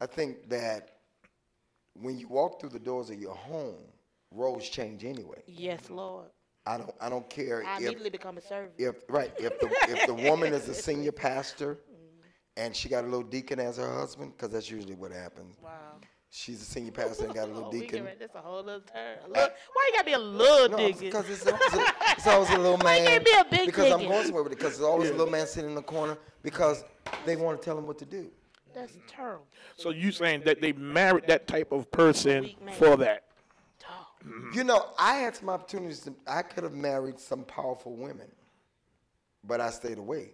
I think that when you walk through the doors of your home, roles change anyway. Yes, Lord. I don't care I immediately become a servant. if the woman is a senior pastor and she got a little deacon as her husband, because that's usually what happens. Wow. She's a senior pastor and got a little Oh, we deacon. get ready. That's a whole other turn. Why you gotta be a little No, digging? because it's always a little Why you man. can't be a big Because I'm digging? going somewhere with it. Because there's always a little man sitting in the corner because they want to tell him what to do. That's terrible. So you saying that they married that type of person Weak man. for that? Oh. I had some opportunities. I could have married some powerful women, but I stayed away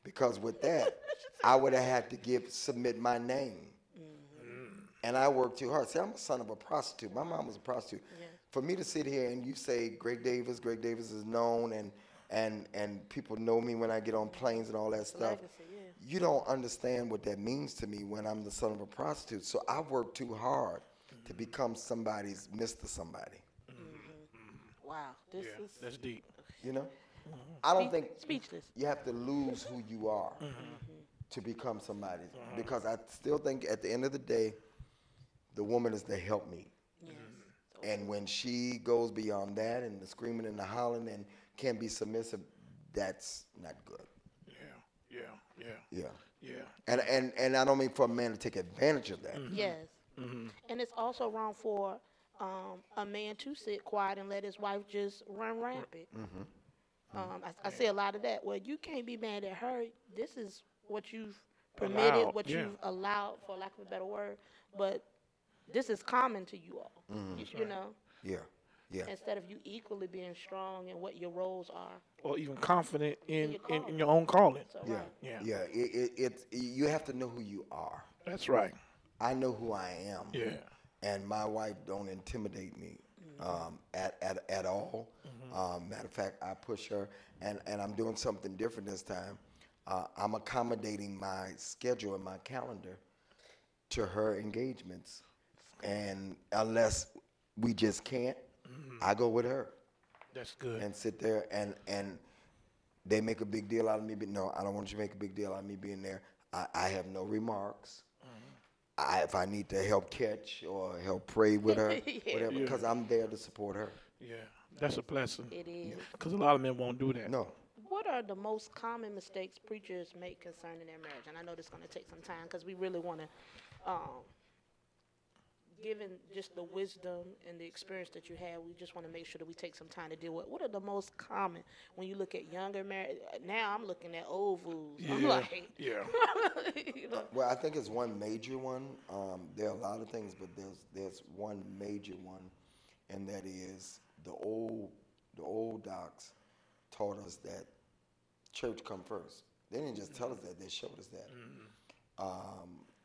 because with that, I would have had to submit my name. And I worked too hard. See, I'm a son of a prostitute. My mom was a prostitute. Yeah. For me to sit here and you say Greg Davis is known and people know me when I get on planes and all that stuff. Legacy, yeah. You don't understand what that means to me when I'm the son of a prostitute. So I worked too hard to become somebody's Mr. Somebody. Wow. This is That's deep. You know? I don't think speechless. you have to lose who you are to become somebody. Because I still think at the end of the day, the woman is the helpmeet. Yes. And when she goes beyond that and the screaming and the hollering and can't be submissive, that's not good. Yeah. And I don't mean for a man to take advantage of that. Yes. And it's also wrong for a man to sit quiet and let his wife just run rampant. I see a lot of that. Well, you can't be mad at her. This is what you've permitted, Allowed, what you've allowed, for lack of a better word. But this is common to you all. You know, Yeah. instead of you equally being strong in what your roles are. Or even confident in your calling. your own calling. So, Yeah. right. Yeah. You have to know who you are. That's right. I know who I am. Yeah. And my wife don't intimidate me at all. Matter of fact, I push her, and I'm doing something different this time. I'm accommodating my schedule and my calendar to her engagements. And unless we just can't, I go with her That's good. and sit there and they make a big deal out of me. But no, I don't want you to make a big deal out of me being there. I have no remarks. If I need to help catch or help pray with her, whatever, because I'm there to support her. Yeah. That's a blessing. It is. Because a lot of men won't do that. No. What are the most common mistakes preachers make concerning their marriage? And I know this is going to take some time because we really want to, given just the wisdom and the experience that you have, we just want to make sure that we take some time to deal with. What are the most common when you look at younger marriage? Now I'm looking at old fools. I'm like, Yeah. you know. Well, I think it's one major one. There are a lot of things, but there's one major one, and that is the old docs taught us that church come first. They didn't just tell us that; they showed us that.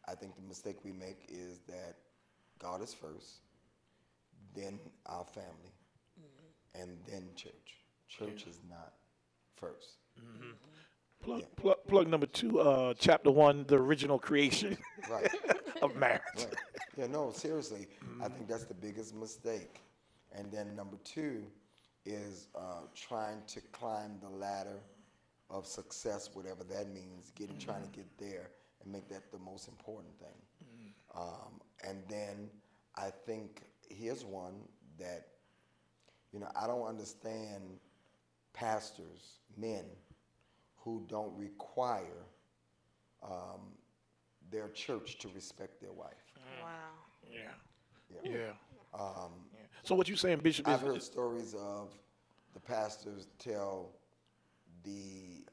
I think the mistake we make is that God is first, then our family, and then church. Church is not first. Plug number 2, chapter 1, the original creation Right. of marriage. Right. Yeah, no, seriously. I think that's the biggest mistake. And then number 2 is trying to climb the ladder of success, whatever that means, trying to get there and make that the most important thing. And then I think here's one that, I don't understand pastors, men, who don't require their church to respect their wife. Wow. Yeah. So what you saying, Bishop, I've is heard stories of the pastors tell the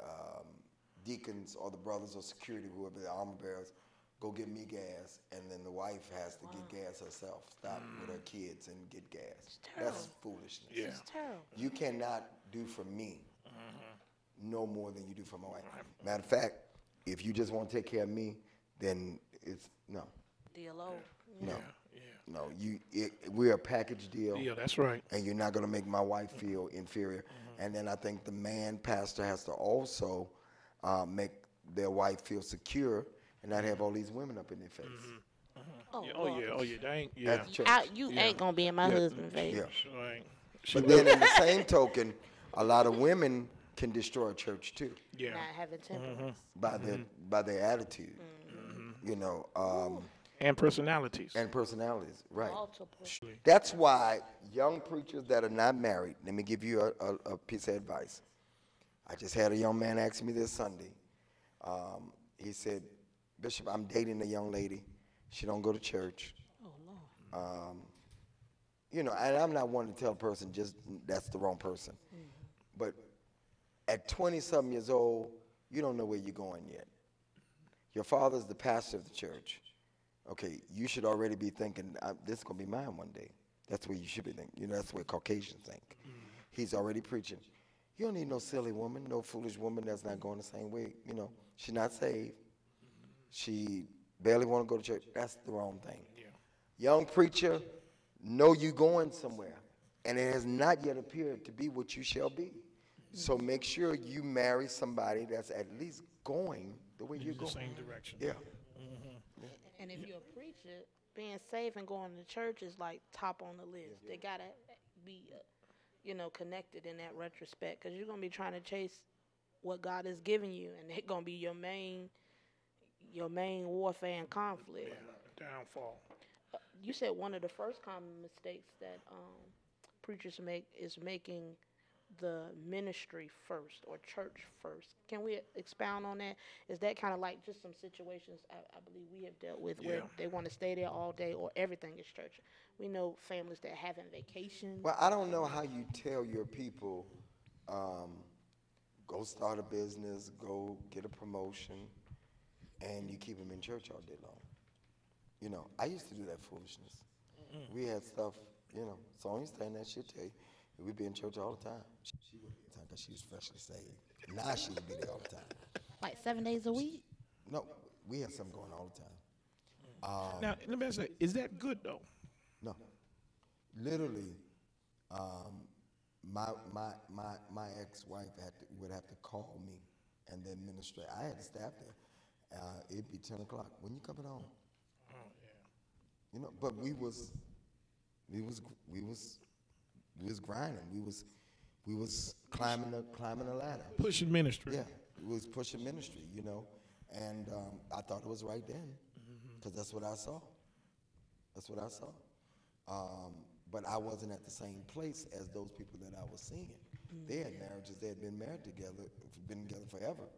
deacons or the brothers or security, whoever the armor bearers, go get me gas, and then the wife has to get gas herself, stop with her kids and get gas. That's foolishness. Yeah. It's terrible. You cannot do for me no more than you do for my wife. Matter of fact, if you just want to take care of me, then it's no. DLO. No. No, we're a package deal. Yeah, that's right. And you're not going to make my wife feel inferior. And then I think the man pastor has to also make their wife feel secure and not have all these women up in their face. Oh, Oh yeah. That ain't. Yeah. At the church. You ain't going to be in my husband's face. Yeah. Right. But then in the same token, a lot of women can destroy a church too Yeah. Not having temperance. by their attitude. And personalities. and personalities, right? Multiple. That's why young preachers that are not married, let me give you a piece of advice. I just had a young man ask me this Sunday. He said, Bishop, I'm dating a young lady. She don't go to church. Oh, Lord. You know, and I'm not one to tell a person just that's the wrong person. But at 20-something years old, you don't know where you're going yet. Your father's the pastor of the church. Okay, you should already be thinking, this is going to be mine one day. That's where you should be thinking. You know, that's where Caucasians think. He's already preaching. You don't need no silly woman, no foolish woman that's not going the same way. You know, she's not saved. She barely want to go to church. That's the wrong thing. Yeah. Young preacher, know you going somewhere, and it has not yet appeared to be what you shall be. So make sure you marry somebody that's at least going the way you're The going. same direction. Yeah. And if you're a preacher, being saved and going to church is like top on the list. They gotta be, connected in that retrospect, because you're gonna be trying to chase what God has given you, and it's gonna be your main warfare and conflict. Downfall. You said one of the first common mistakes that preachers make is making the ministry first or church first. Can we expound on that? Is that kind of like just some situations I believe we have dealt with where Yeah. they want to stay there all day or everything is church? We know families that having vacations. Well, I don't know how you tell your people, go start a business, go get a promotion, and you keep them in church all day long. You know, I used to do that foolishness. We had stuff, Sonya stand that shit tell you. We'd be in church all the time. She would be time because she was freshly saved. Now she would be there all the time. Like 7 days a week? No, we had something going all the time. Now, let me ask you, is that good though? No, literally, my ex-wife would have to call me and then minister. I had to staff there. It'd be 10 o'clock. When you coming home? Oh, yeah. But we was grinding. We was climbing the ladder. Pushing ministry. Yeah, we was pushing ministry, and I thought it was right then, because that's what I saw. That's what I saw. But I wasn't at the same place as those people that I was seeing. They had marriages. They had been married together, been together forever.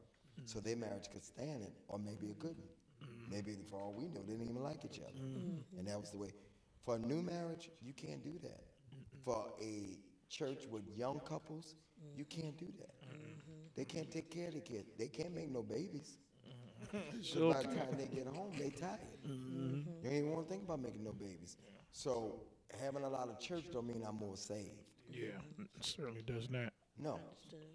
So their marriage could stand it, or maybe it couldn't. Maybe for all we know, they didn't even like each other. And that was the way. For a new marriage, you can't do that. For a church with young couples, you can't do that. They can't take care of the kids. They can't make no babies. So by the time they get home, they tired. They ain't want to think about making no babies. So having a lot of church don't mean I'm more saved. Yeah, it certainly does not. No,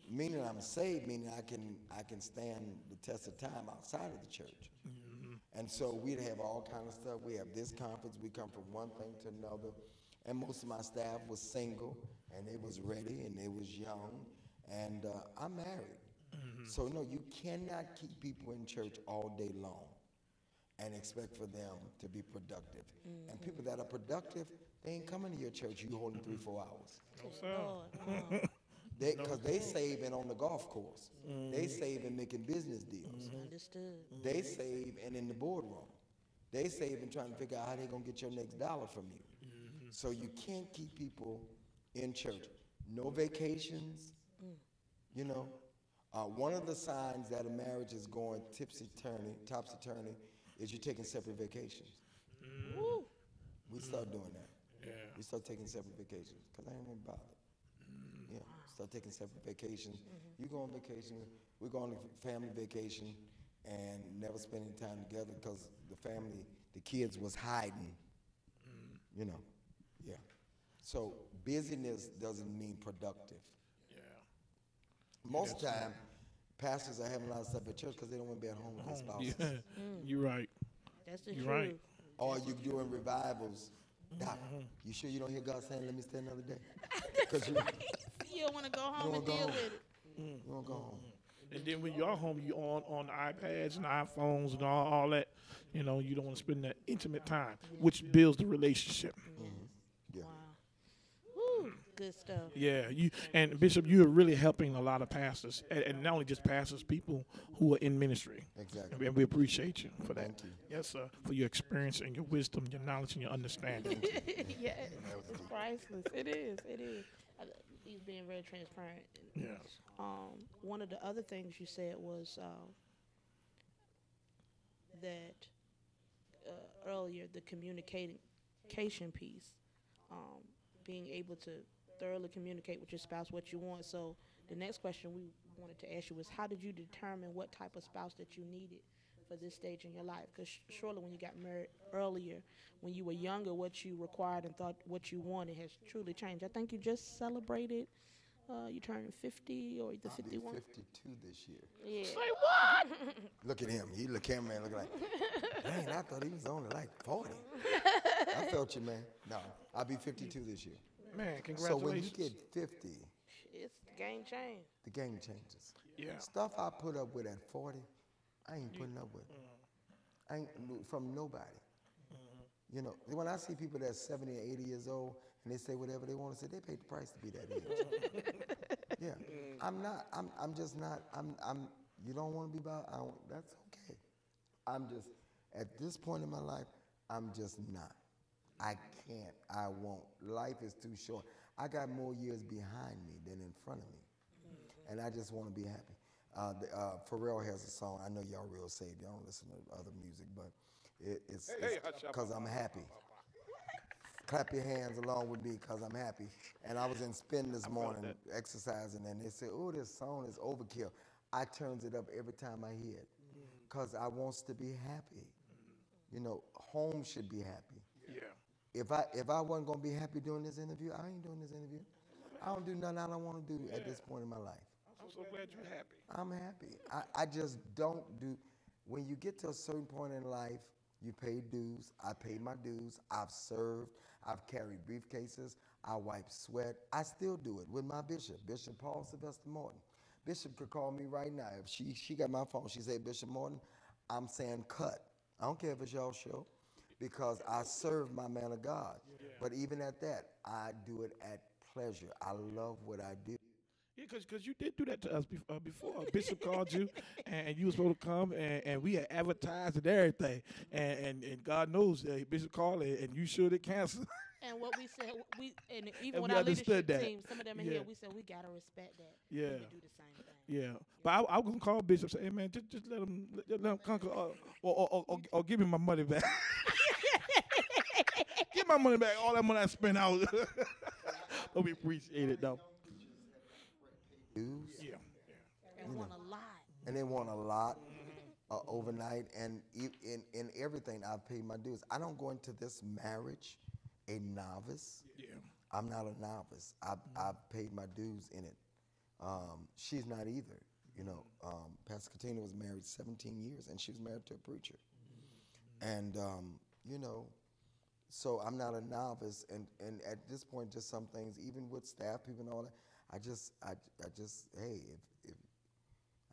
meaning I'm saved, meaning I can stand the test of time outside of the church. And so we'd have all kind of stuff. We have this conference. We come from one thing to another. And most of my staff was single, and they was ready, and they was young. And I'm married. So no, you cannot keep people in church all day long and expect for them to be productive. And people that are productive, they ain't coming to your church. You holding 3-4 hours. Lord. Because they saving on the golf course. They saving making business deals. Understood. They save and in the boardroom. They save and trying to figure out how they're going to get your next dollar from you. So you can't keep people in church. No vacations. One of the signs that a marriage is going topsy-turvy, is you're taking separate vacations. Woo. We start doing that. Yeah. We start taking separate vacations because I ain't even bothered. Yeah, start taking separate vacations. You go on vacation, we go on a family vacation, and never spending time together because the kids was hiding. Yeah. So busyness doesn't mean productive. Yeah. Most time, pastors are having a lot of stuff at church because they don't want to be at home with their spouses. Yeah. You're right. That's the You're truth. right. Or you doing revivals. Doc, you sure you don't hear God saying, let me stay another day? Because you You don't want to go home don't and go deal home. with it. You don't go home. And then when you're home, you on the iPads and iPhones and all that. You don't want to spend that intimate time, which builds the relationship. Yeah. Wow. Woo. good stuff. Yeah, you and Bishop, you are really helping a lot of pastors, and not only just pastors, people who are in ministry. Exactly. And we appreciate you for that. Thank you. Yes, sir, for your experience and your wisdom, your knowledge, and your understanding. Yeah, it's priceless. It is. It is. He's being very transparent. Yes. One of the other things you said was that earlier, the communication piece, being able to thoroughly communicate with your spouse what you want. So the next question we wanted to ask you was, how did you determine what type of spouse that you needed for this stage in your life? Because surely when you got married earlier, when you were younger, what you required and thought what you wanted has truly changed. I think you just celebrated, you turning 50 or either 51. I'll be 52 this year. Yeah. Say what? Look at him. He the cameraman looking like, dang, I thought he was only like 40. I felt you, man. No, I'll be 52 this year. Man, So when you congratulations. get 50, It's game change. the game changes. Yeah. Stuff I put up with at 40, I ain't putting up with. I ain't from nobody. You know, when I see people that's 70 or 80 years old and they say whatever they want to say, they paid the price to be that age. Yeah, I'm not. I'm just not. You don't want to be about. That's okay. I'm just at this point in my life. I'm just not. I can't. I won't. Life is too short. I got more years behind me than in front of me, and I just want to be happy. Pharrell has a song. I know y'all real saved. Y'all don't listen to other music, but it's because I'm happy. Clap your hands along with me because I'm happy. And I was in spin this morning exercising, and they said, "Oh, this song is overkill." I turns it up every time I hear it because I wants to be happy. You know, home should be happy. Yeah. If I wasn't gonna be happy doing this interview, I ain't doing this interview. I don't do nothing I don't want to do at this point in my life. I'm so glad you're happy. I'm happy. I just don't do. When you get to a certain point in life, you pay dues. I paid my dues. I've served. I've carried briefcases. I wipe sweat. I still do it with my bishop, Bishop Paul Sylvester Morton. Bishop could call me right now. If she got my phone, she said, "Bishop Morton, I'm saying cut. I don't care if it's y'all show, because I serve my man of God. But even at that, I do it at pleasure. I love what I do. Yeah, because you did do that to us before. Bishop called you, and you were supposed to come, and we had advertised and everything. And God knows, Bishop called, and you should have canceled. And what we said, and even And with we our understood leadership that. team, some of them in Yeah. here, we said we gotta respect that. Yeah. We do the same thing. Yeah, but I was gonna call Bishop, say, "Hey man, just let him conquer, or give me my money back. Give my money back. All that money I spent out." But we appreciate it though. Dues, Yeah. And want a lot. and they want a lot overnight. And in everything, I've paid my dues. I don't go into this marriage a novice. Yeah. I'm not a novice. I've paid my dues in it. She's not either. You know, Pastor Katina was married 17 years, and she was married to a preacher. And, you know, so I'm not a novice. And at this point, just some things, even with staff people and all that, I just, hey, if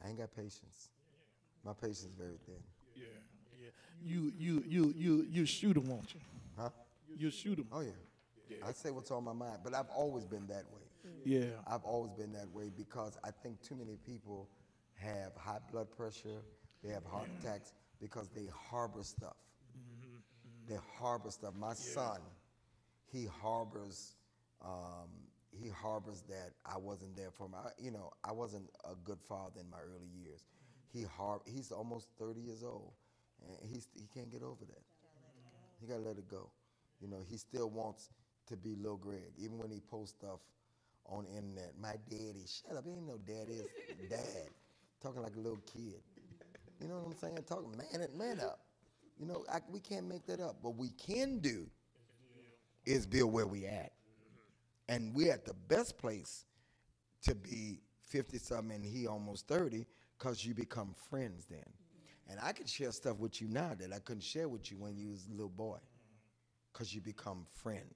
I ain't got patience. My patience is very thin. Yeah. Yeah. You shoot him, won't you? Huh? You shoot him. Oh, yeah. I say what's on my mind. But I've always been that way. Yeah. I've always been that way because I think too many people have high blood pressure, they have heart attacks because they harbor stuff. They harbor stuff. My son, he harbors that I wasn't there for him. I wasn't a good father in my early years. He's almost 30 years old, and he can't get over that. He gotta let it go. You know, he still wants to be Lil Greg, even when he posts stuff on the internet. My daddy, shut up, ain't no daddy, it's dad. Talking like a little kid. You know what I'm saying? Talking, man up. You know, we can't make that up. What we can do is build where we at. And we're at the best place to be 50-something and he almost 30 because you become friends then. And I can share stuff with you now that I couldn't share with you when you was a little boy because you become friends.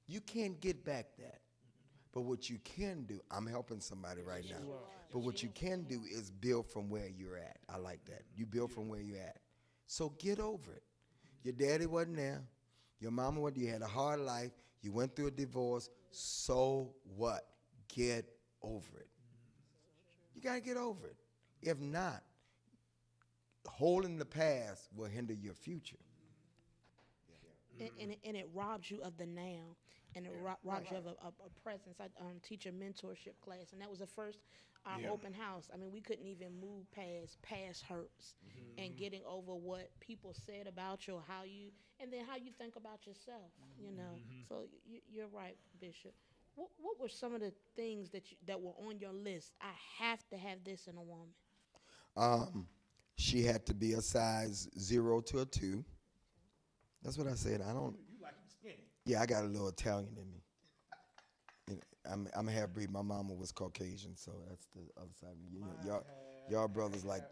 You can't get back that. But what you can do, I'm helping somebody right now, but what you can do is build from where you're at. I like that. You build from where you're at. So get over it. Your daddy wasn't there. Your mama wasn't. You had a hard life. You went through a divorce. So what? Get over it. You got to get over it. If not, holding the past will hinder your future. And it robs you of the now, and it robs you of a presence. I teach a mentorship class, and that was the first open house. I mean, we couldn't even move past hurts and getting over what people said about you, or how you, and then how you think about yourself. You know, so you're right, Bishop. What were some of the things that were on your list? I have to have this in a woman. She had to be a size 0 to a 2. That's what I said. I don't. You like him skinny. Yeah, I got a little Italian in me. I'm a half breed. My mama was Caucasian, so that's the other side of me. Y'all brothers like,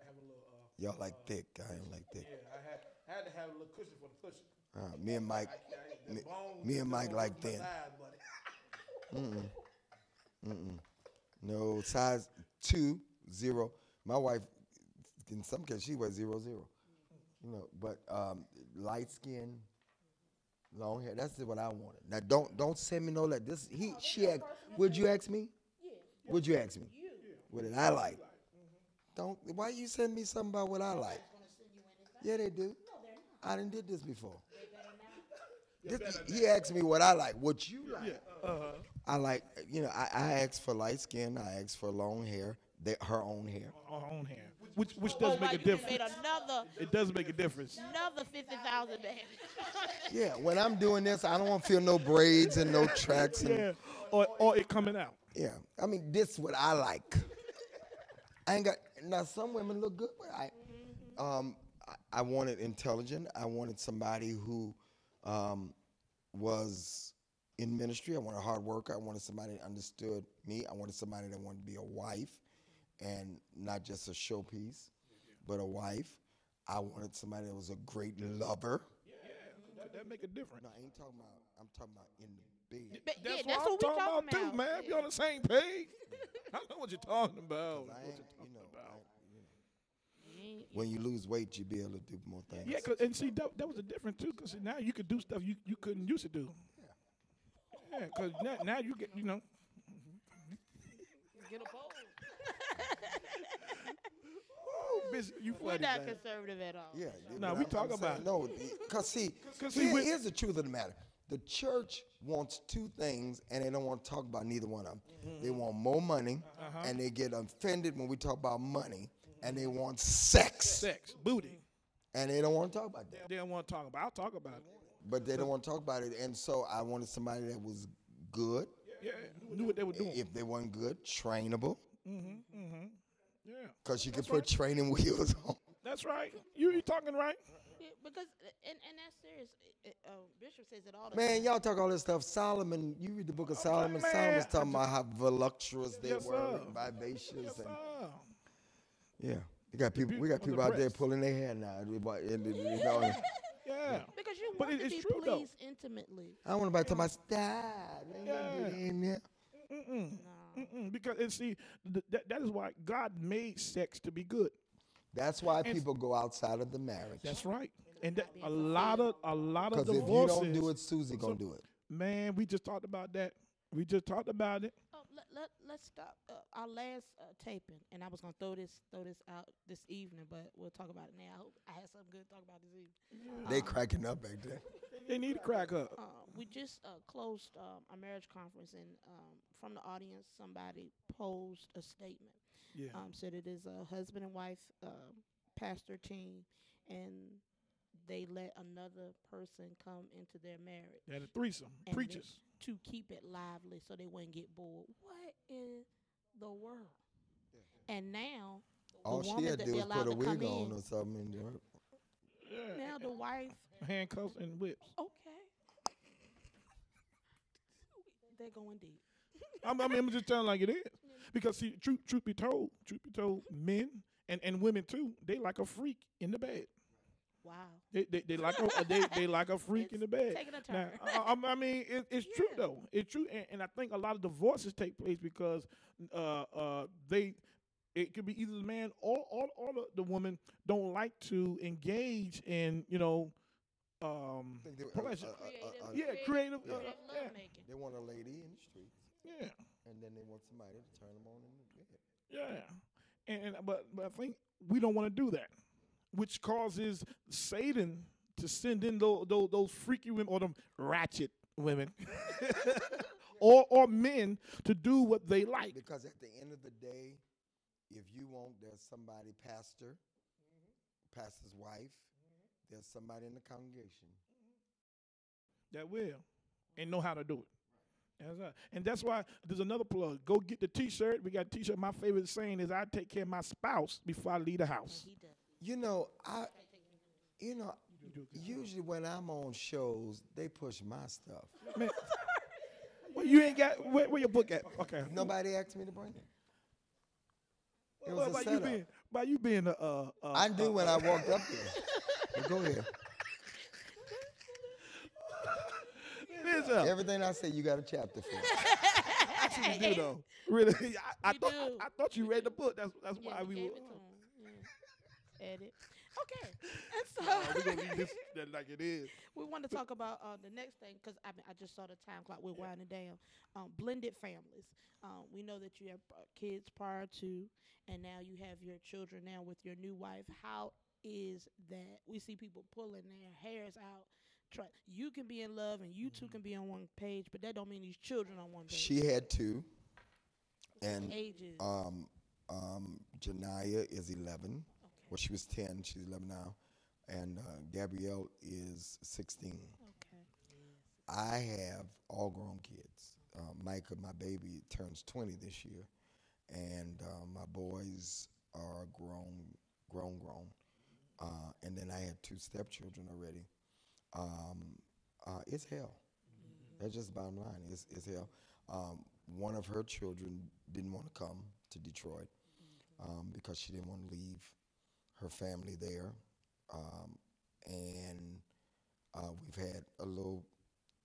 y'all like thick. I am like thick. Yeah, I had to have a little cushion for the pushing. Me and Mike, me and Mike like thin. No, size 2, 0. My wife, in some cases, she was 0, 0. You know, but light skin, long hair. That's what I wanted. Now don't send me no like this. She asked. Would you ask me? Would you ask me? What did I like? Don't. Why you send me something about what I like? Yeah, they do. I done did this before. He asked me what I like. What you like? I like. You know, I asked for light skin. I asked for long hair. Her own hair. Her own hair. Which does make a difference. It does make a difference. Another 50,000, baby. Yeah, when I'm doing this, I don't want to feel no braids and no tracks. Yeah, or it coming out. Yeah, I mean, this is what I like. I ain't got, now some women look good, but I wanted intelligent. I wanted somebody who was in ministry. I wanted a hard worker. I wanted somebody that understood me. I wanted somebody that wanted to be a wife and not just a showpiece, but a wife. I wanted somebody that was a great lover. Yeah, that make a difference. No, I ain't talking about, I'm talking about in the bed. That's what we talking about too, man. We on the same page. I know what you're talking about. When you lose weight, you be able to do more things. Yeah, and see, that was the difference, too, because now you could do stuff you couldn't used to do. Yeah, because now you get, you know. Get a pole. You We're funny, not man. conservative at all. Yeah. No, we talk about it. No, because see, here's the truth of the matter. The church wants two things, and they don't want to talk about neither one of them. They want more money, and they get offended when we talk about money, and they want sex, booty. And they don't want to talk about that. They don't want to talk about it. I'll talk about it. But they don't want to talk about it, and so I wanted somebody that was good. Yeah, knew what they were doing. If they weren't good, trainable. Yeah. Because you can put training wheels on. That's right. You talking right. Yeah, because, and that's serious. Bishop says it all the Man, time. y'all talk all this stuff. Solomon, you read the book of Solomon. man. Solomon's talking about how voluptuous they Yes, were, sir. and vivacious. Yes, and sir. yeah, we got people out there pulling their hair now. You know, Yeah. Because you But want to it's be true, though. pleased intimately. I don't want nobody talking about style. Yeah. Because, and see, that is why God made sex to be good. That's why people go outside of the marriage. That's right. And that, a lot of Because if you divorces. don't do it, Susie gonna do it. Man, we just talked about that. We just talked about it. Oh, let's stop our last taping, and I was gonna throw this out this evening, but we'll talk about it now. I hope I had something good to talk about this evening. They cracking up back there. They need to crack up. We just closed a marriage conference, and from the audience, somebody posed a statement. Yeah. Said it is a husband and wife pastor team, and they let another person come into their marriage. They had a threesome. And Preachers. To keep it lively so they wouldn't get bored. What in the world? And now, All the she woman had that to do they're was put allowed a to come wig on in, or something. And now the wife, Handcuffs and whips. okay. They're going deep. I'm just telling like it is. Because see, truth be told, men and women too, they like a freak in the bed. Wow. They like they like a freak in the bed. Taking a turn. Now, I mean, it's true though. It's true, and I think a lot of divorces take place because it could be either the man or the woman don't like to engage in think they, pleasure. Creative Creative. Yeah. lovemaking. they want a lady in the streets, Yeah. and then they want somebody to turn them on in the bed. Yeah, but I think we don't want to do that, which causes Satan to send in those freaky women or them ratchet women, or men to do what they like. Because at the end of the day, if you want, there's somebody, pastor's wife, there's somebody in the congregation. That will and know how to do it. That's right. And that's why there's another plug. Go get the T-shirt. We got a T-shirt. My favorite saying is, "I take care of my spouse before I leave the house." He does. You know, usually when I'm on shows, they push my stuff. Man, well, you ain't got where your book at? Okay. Nobody asked me to bring it. It Well, was a setup. by you being I knew when I walked up there. But go ahead. Everything I say, you got a chapter for. You do though. Really, I do. thought you read the book. That's Yeah, why we gave were. it to him. Yeah. Edit. Okay, and so We're gonna leave this that like it is. we want to talk about the next thing because I just saw the time clock. We're winding down. Blended families. We know that you have kids prior to, and now you have your children now with your new wife. How is that? We see people pulling their hairs out. You can be in love and you two can be on one page, but that don't mean these children on one page. She had two, and Ages. Janiyah is 11. Okay. Well, she was 10. She's 11 now, and Gabrielle is 16. Okay. I have all grown kids. Micah, my baby, turns 20 this year, and my boys are grown. And then I had two stepchildren already. It's hell. That's just the bottom line. It's hell. One of her children didn't want to come to Detroit because she didn't want to leave her family there. And we've had a little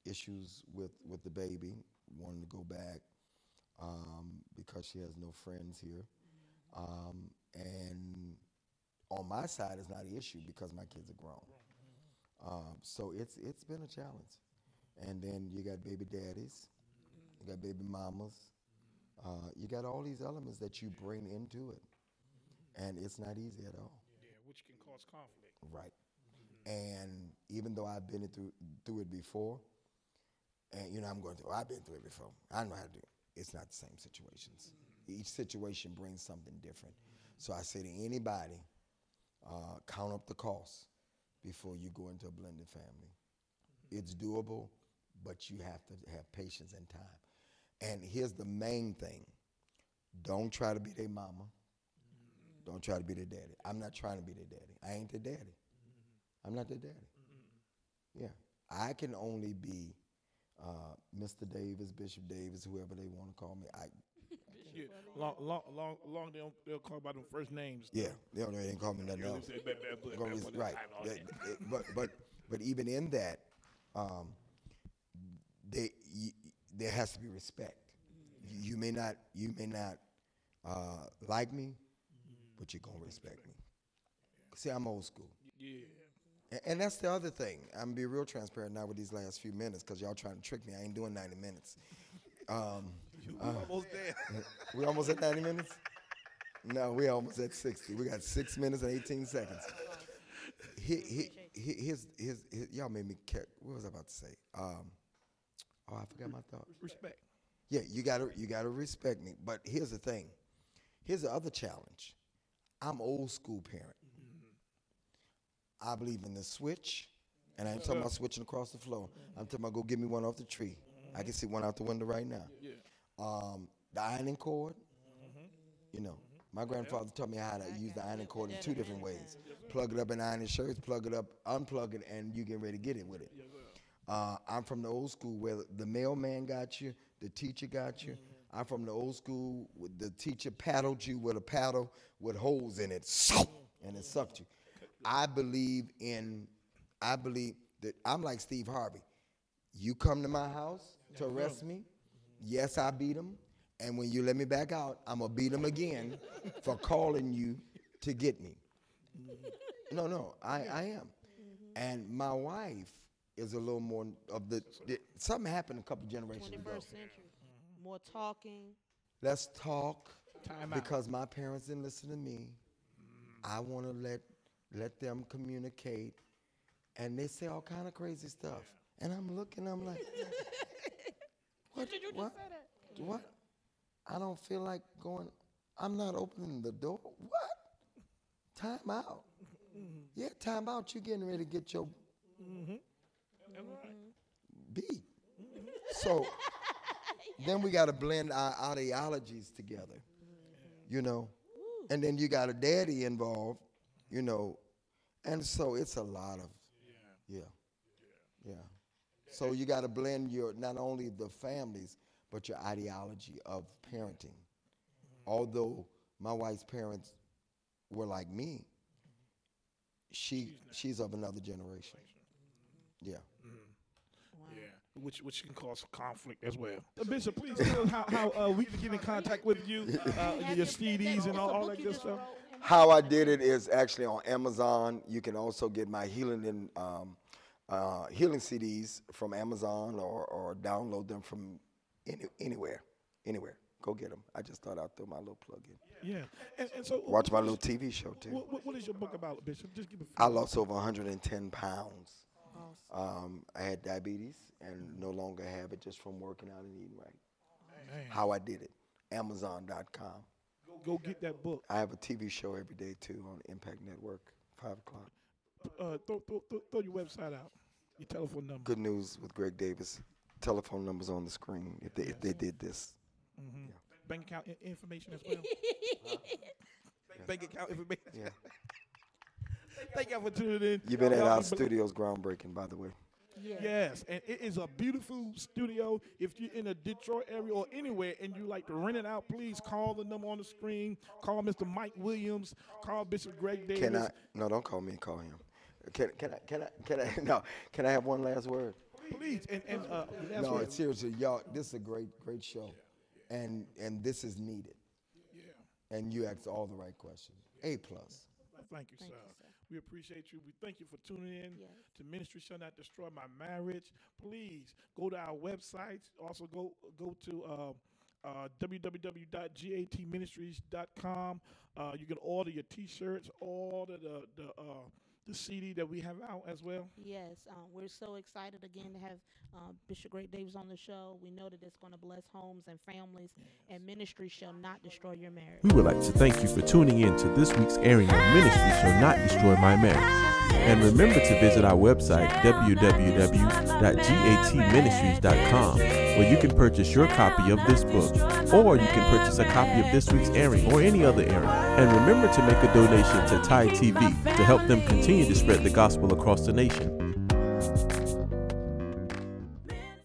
issues with the baby, wanting to go back because she has no friends here. And on my side, it's not an issue because my kids are grown. So it's been a challenge. And then you got baby daddies, you got baby mamas, you got all these elements that you bring into it. And it's not easy at all. Yeah, which can cause conflict. Right. And even though I've been through it before, and I've been through it before. I know how to do it. It's not the same situations. Each situation brings something different. So I say to anybody, count up the costs before you go into a blended family. It's doable, but you have to have patience and time. And here's the main thing. Don't try to be their mama. Don't try to be their daddy. I'm not trying to be their daddy. I ain't their daddy. I'm not their daddy. Yeah. I can only be Mr. Davis, Bishop Davis, whoever they want to call me. Yeah. Long they'll call by them first names. Yeah, they ain't call me nothing else. Right. But even in that, there has to be respect. You may not like me, but you're gonna respect me. See, I'm old school. Yeah. And that's the other thing. I'm gonna be real transparent now with these last few minutes because y'all trying to trick me. I ain't doing 90 minutes. We almost there. We almost at 90 minutes? No, we almost at 60. We got 6 minutes and 18 seconds. Y'all made me care. What was I about to say? I forgot my thought. Respect. Yeah, you gotta respect me. But here's the thing. Here's the other challenge. I'm old school parent. I believe in the switch, and I ain't talking about switching across the floor. I'm talking about go get me one off the tree. I can see one out the window right now. Yeah. The ironing cord. My grandfather taught me how to use the ironing cord in two different ways. Plug it up in ironing shirts, plug it up, unplug it, and you get ready to get it with it. I'm from the old school where the mailman got you, the teacher got you. I'm from the old school where the teacher paddled you with a paddle with holes in it, and it sucked you. I believe that I'm like Steve Harvey. You come to my house to arrest me, yes, I beat him. And when you let me back out, I'm going to beat him again for calling you to get me. No, I am. And my wife is a little more of something happened a couple generations ago. 21st century. More talking. Let's talk. Time out. Because my parents didn't listen to me. I want to let them communicate. And they say all kind of crazy stuff. And I'm looking, I'm like, what? Did you just say that? What? I don't feel like going. I'm not opening the door. What? Time out. Yeah, time out. You getting ready to get your beat. So then we got to blend our ideologies together, you know. And then you got a daddy involved, you know. And so it's a lot of, yeah. So you got to blend not only the families, but your ideology of parenting. Although my wife's parents were like me, she's of another generation. Yeah. Yeah, which can cause conflict as well. Bishop, please tell us how we can get in contact with you, your CDs and all that good stuff. How I did it is actually on Amazon. You can also get my healing CDs from Amazon or download them from anywhere. Go get them. I just thought I'd throw my little plug in. Yeah, and so watch my little TV show too. What is your book about, Bishop? Just give a few. I lost over 110 pounds. I had diabetes and no longer have it just from working out and eating right. Man. How I did it. Amazon.com. Go get that book. I have a TV show every day too on Impact Network, 5 o'clock. Throw your website out, your telephone number. Good News with Greg Davis. Telephone numbers on the screen if they did this. Mm-hmm. Yeah. Bank account information as well. Bank account information. Yeah. Thank you for tuning in. You've been at our studio's groundbreaking, by the way. Yes, and it is a beautiful studio. If you're in the Detroit area or anywhere and you like to rent it out, please call the number on the screen. Call Mr. Mike Williams. Call Bishop Greg Davis. No, don't call me. Call him. Can I have one last word? Please. No, seriously, y'all. This is a great show, and this is needed. Yeah. And you asked all the right questions. A+. Thank you, sir. We appreciate you. We thank you for tuning in to Ministry Shall Not Destroy My Marriage. Please go to our website. Also go to www.gatministries.com. You can order your T-shirts, order the CD that we have out as well. Yes, we're so excited again to have Bishop Greg Davis on the show. We know that it's going to bless homes and families, and ministry shall not destroy your marriage. We would like to thank you for tuning in to this week's airing of Ministry Shall Not Destroy My Marriage. And remember to visit our website, www.gatministries.com, where you can purchase your copy of this book, or you can purchase a copy of this week's airing or any other airing. And remember to make a donation to Thai TV to help them continue to spread the gospel across the nation.